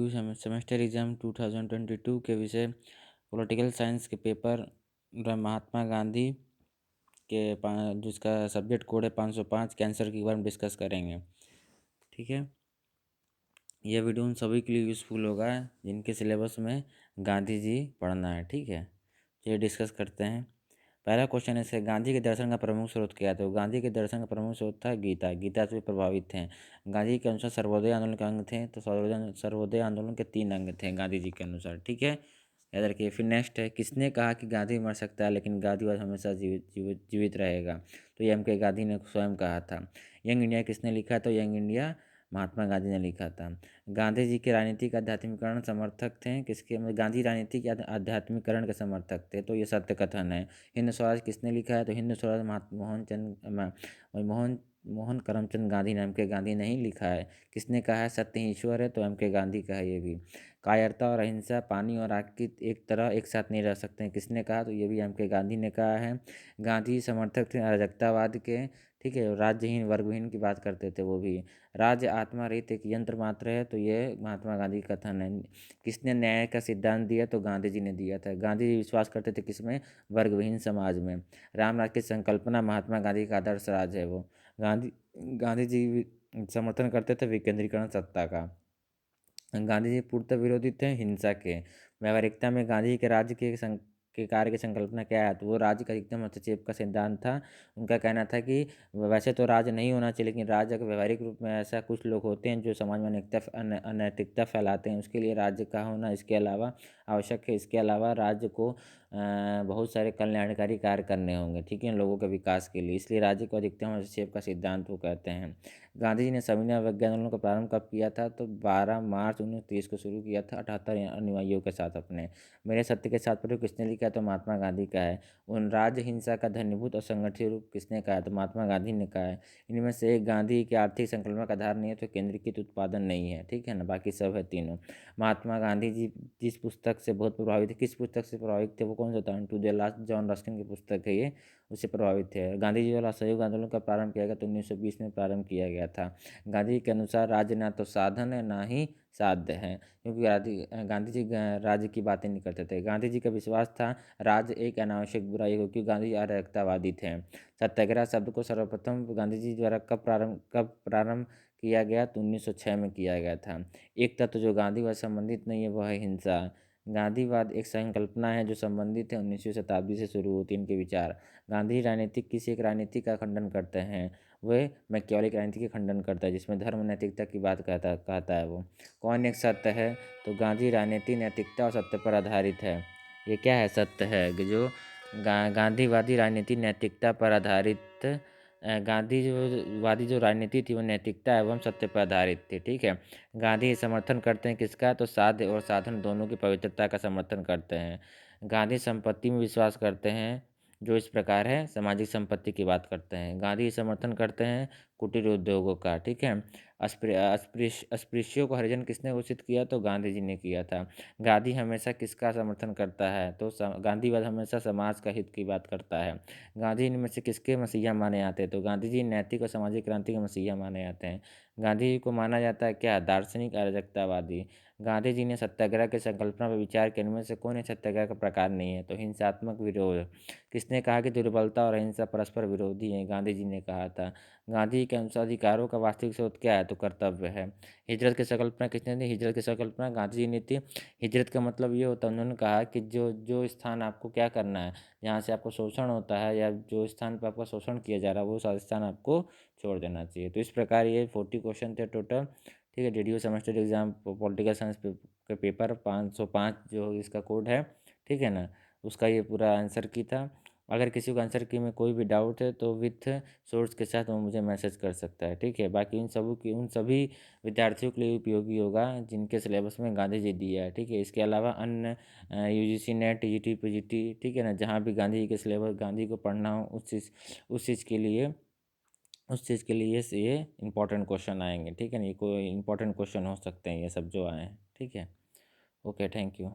MCQ semester exam 2022 के विषय political science के पेपर महात्मा गांधी के जिसका सब्जेक्ट कोड है 505 कैंसर के बारे में डिस्कस करेंगे। ठीक है, यह वीडियो उन सभी के लिए यूज़फुल होगा जिनके सिलेबस में गांधी जी पढ़ना है। ठीक है, चलिए डिस्कस करते हैं। पहला क्वेश्चन है, गांधी के दर्शन का प्रमुख स्रोत क्या है? तो गांधी के दर्शन का प्रमुख स्रोत था गीता। गीता से प्रभावित थे। गांधी के अनुसार सर्वोदय आंदोलन के अंग थे, तो सर्वोदय आंदोलन के 3 अंग थे गांधी जी के अनुसार। ठीक है, याद रखिए। फिर नेक्स्ट है, किसने कहा कि गांधी मर सकता है लेकिन गांधीवाद हमेशा जीवित रहेगा? तो ये MK गांधी ने स्वयं कहा था। यंग इंडिया किसने लिखा? तो यंग इंडिया महात्मा गांधी ने लिखा था। गांधी जी के राजनीतिक आध्यात्मिकरण समर्थक थे किसके? मतलब गांधी राजनीतिक आध्यात्मिकरण के समर्थक थे, तो ये सत्य कथन है। हिंद स्वराज किसने लिखा है? तो हिंद स्वराज मोहन करमचंद गांधी ने, MK गांधी नहीं लिखा है। किसने कहा है? सत्य ही ईश्वर है, तो MK गांधी का है ये भी। कायरता और अहिंसा पानी और आग की एक तरह एक साथ नहीं रह सकते हैं, किसने कहा? तो ये भी MK गांधी ने कहा है। गांधी समर्थक थे अराजकतावाद के। ठीक है, राज्यहीन वर्गहीन की बात करते थे वो भी। राज्य आत्मा रहित एक यंत्र मात्र है, तो ये महात्मा गांधी का कथन है। किसने न्याय का सिद्धांत दिया? तो गांधी जी ने दिया था। गांधी जी विश्वास करते थे किसमें? वर्गविहीन समाज में। रामराज की संकल्पना महात्मा गांधी का आदर्श राज है वो। गांधी जी समर्थन करते थे विकेंद्रीकरण सत्ता का। गांधी जी पूर्णतः विरोधी थे हिंसा के। व्यावहारिकता में गांधी के राज्य के कार्य की संकल्पना क्या है? तो वो राज्य का एकदम हस्तक्षेप का सिद्धांत था। उनका कहना था कि वैसे तो राज्य नहीं होना चाहिए, लेकिन राज्य अगर व्यवहारिक रूप में ऐसा कुछ लोग होते हैं जो समाज में अनैतिकता फैलाते हैं, उसके लिए राज्य का होना इसके अलावा आवश्यक है। इसके अलावा राज्य को बहुत सारे कल्याणकारी कार्य करने होंगे, ठीक है, लोगों के विकास के लिए। इसलिए राज्य को अधिकतम हस्तक्षेप का सिद्धांत वो कहते हैं। गांधी जी ने सविनय अवज्ञा आंदोलन का प्रारंभ कब किया था? तो 12 मार्च 1930 को शुरू किया था 78 अनुयायियों के साथ अपने। मेरे सत्य के साथ पढ़ो किसने लिखा है? तो महात्मा गांधी का है। उन राज्य हिंसा का धन्यभूत और संगठित रूप किसने कहा है? तो महात्मा गांधी ने कहा है। इनमें से एक, गांधी के आर्थिक संकल्पना का आधार नहीं है तो केंद्रीकृत उत्पादन नहीं है, ठीक है ना, बाकी सब है तीनों। महात्मा गांधी जी जिस पुस्तक से बहुत प्रभावित थे, किस पुस्तक से प्रभावित थे? वो कौन सा था? To the last John Ruskin की पुस्तक है ये, उससे प्रभावित थे। गांधी जी वाला असहयोग आंदोलन का प्रारंभ किया गया तो 1920 में प्रारंभ किया गया था। गांधी के अनुसार राज्य ना तो साधन है ना ही साध्य है, क्योंकि गांधी जी राज्य की बातें नहीं करते थे। गांधी जी का विश्वास था राज्य एक अनावश्यक बुराई हो, क्योंकि गांधी जी अराजकतावादी थे। सत्याग्रह शब्द को सर्वप्रथम गांधी जी द्वारा कब प्रारंभ किया गया? तो 1906 में किया गया था। एक तत्व जो गांधीवाद संबंधित नहीं है वह है हिंसा। गांधीवाद एक संकल्पना है जो संबंधित है 19वीं शताब्दी से शुरू होती है इनके विचार। गांधी राजनीतिक किसी एक राजनीति का खंडन करते हैं, वह मैकियावेली राजनीति का खंडन करता है जिसमें धर्म नैतिकता की बात कहता है वो। कौन एक सत्य है? तो गांधी राजनीति नैतिकता और सत्य पर आधारित है। ये क्या है? सत्य है कि जो गांधीवादी राजनीति नैतिकता पर आधारित गांधी जो वादी जो राजनीति थी वो नैतिकता एवं सत्य पर आधारित थी, ठीक है। गांधी समर्थन करते हैं किसका? तो साध्य और साधन दोनों की पवित्रता का समर्थन करते हैं। गांधी संपत्ति में विश्वास करते हैं जो इस प्रकार है, सामाजिक संपत्ति की बात करते हैं। गांधी समर्थन करते हैं कुटीर उद्योगों का, ठीक है। अस्पृश्यों को हरिजन किसने घोषित किया? तो गांधी जी ने किया था। गांधी हमेशा किसका समर्थन करता है? तो गांधीवाद हमेशा समाज का हित की बात करता है। गांधी इनमें से किसके मसीहा माने जाते हैं? तो गांधी जी नैतिक और सामाजिक क्रांति के मसीहा माने जाते हैं। गांधी जी को माना जाता है क्या? दार्शनिक अराजकतावादी। गांधी जी ने सत्याग्रह की संकल्पना पर विचार किया। इनमें से कौन एक सत्याग्रह का प्रकार नहीं है? तो हिंसात्मक विरोध। किसने कहा कि दुर्बलता और अहिंसा परस्पर विरोधी हैं? गांधी जी ने कहा था। गांधी के अनुसार अधिकारों का वास्तविक स्रोत क्या है? तो कर्तव्य है। हिजरत की संकल्पना किसने दी? हिजरत की संकल्पना गांधी जी ने थी। हिजरत का मतलब ये होता है, उन्होंने कहा कि जो जो स्थान आपको क्या करना है, जहाँ से आपको शोषण होता है या जो स्थान पर आपका शोषण किया जा रहा है वो स्थान आपको छोड़ देना चाहिए। तो इस प्रकार ये 40 क्वेश्चन थे टोटल, ठीक है। DDO semester exam political science के पेपर 505 जो इसका कोड है, ठीक है ना, उसका ये पूरा आंसर की था। अगर किसी को आंसर की में कोई भी डाउट है तो विथ सोर्स के साथ वो मुझे मैसेज कर सकता है, ठीक है। बाकी उन सभी विद्यार्थियों के लिए उपयोगी होगा जिनके सिलेबस में गांधी जी दिया है, ठीक है। इसके अलावा अन्य UGC नेट TGT PGT, ठीक है ना, जहाँ भी गांधी जी के सिलेबस गांधी को पढ़ना हो उस चीज़ के लिए ये इंपॉर्टेंट क्वेश्चन आएंगे, ठीक है ना। ये कोई इंपॉर्टेंट क्वेश्चन हो सकते हैं ये सब जो आए हैं, ठीक है। Okay, thank you.